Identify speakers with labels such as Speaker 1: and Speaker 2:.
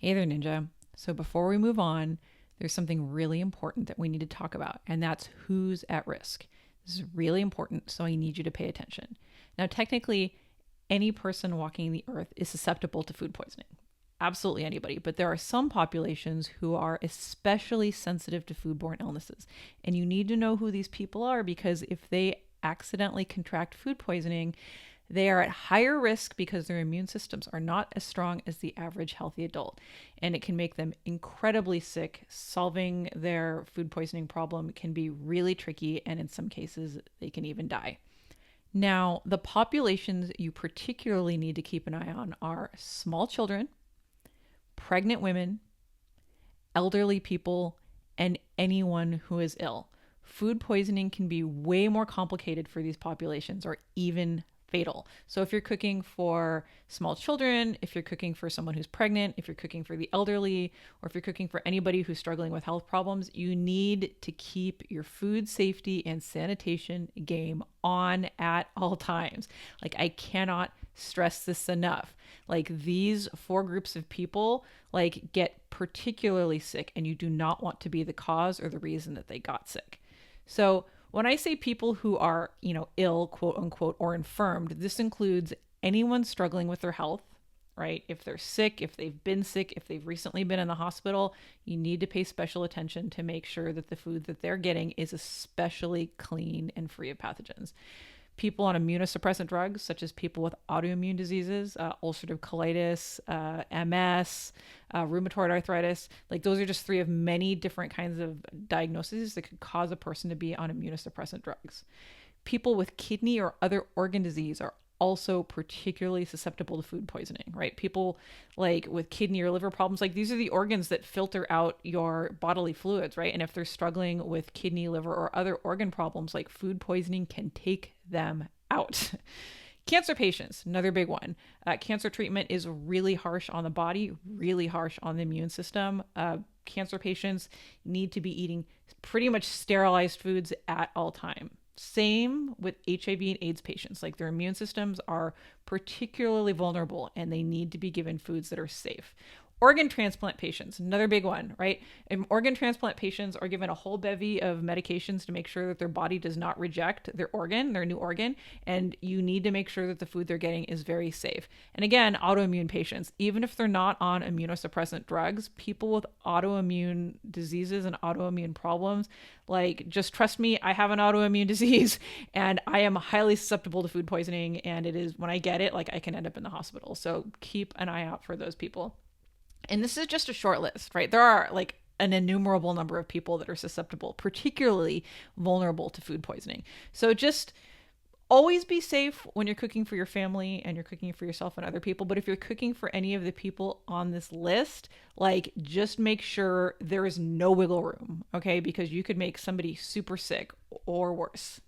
Speaker 1: Hey there, Ninja. So before we move on, there's something really important that we need to talk about, and that's who's at risk. This is really important, so I need you to pay attention. Now, technically, any person walking the earth is susceptible to food poisoning. Absolutely anybody, but there are some populations who are especially sensitive to foodborne illnesses. And you need to know who these people are because if they accidentally contract food poisoning, they are at higher risk because their immune systems are not as strong as the average healthy adult. And it can make them incredibly sick. Solving their food poisoning problem can be really tricky, and in some cases, they can even die. Now, the populations you particularly need to keep an eye on are small children, pregnant women, elderly people, and anyone who is ill. Food poisoning can be way more complicated for these populations or even fatal. So if you're cooking for small children, if you're cooking for someone who's pregnant, if you're cooking for the elderly, or if you're cooking for anybody who's struggling with health problems, you need to keep your food safety and sanitation game on at all times. Like, I cannot stress this enough. Like, these four groups of people get particularly sick, and you do not want to be the cause or the reason that they got sick. So when I say people who are, ill, quote unquote, or infirmed, this includes anyone struggling with their health, right? If they're sick, if they've been sick, if they've recently been in the hospital, you need to pay special attention to make sure that the food that they're getting is especially clean and free of pathogens. People on immunosuppressant drugs, such as people with autoimmune diseases, ulcerative colitis, MS, rheumatoid arthritis, those are just three of many different kinds of diagnoses that could cause a person to be on immunosuppressant drugs. People with kidney or other organ disease are also particularly susceptible to food poisoning, right? People with kidney or liver problems, these are the organs that filter out your bodily fluids, right? And if they're struggling with kidney, liver, or other organ problems, food poisoning can take them out. Cancer patients, another big one. Cancer treatment is really harsh on the body, really harsh on the immune system. Cancer patients need to be eating pretty much sterilized foods at all time. Same with HIV and AIDS patients. Their immune systems are particularly vulnerable and they need to be given foods that are safe. Organ transplant patients, another big one, right? And organ transplant patients are given a whole bevy of medications to make sure that their body does not reject their organ, their new organ, and you need to make sure that the food they're getting is very safe. And again, autoimmune patients, even if they're not on immunosuppressant drugs, people with autoimmune diseases and autoimmune problems, just trust me, I have an autoimmune disease and I am highly susceptible to food poisoning, and it is when I get it, I can end up in the hospital. So keep an eye out for those people. And this is just a short list, right? There are an innumerable number of people that are susceptible, particularly vulnerable to food poisoning. So just always be safe when you're cooking for your family and you're cooking for yourself and other people. But if you're cooking for any of the people on this list, just make sure there is no wiggle room, okay? Because you could make somebody super sick or worse.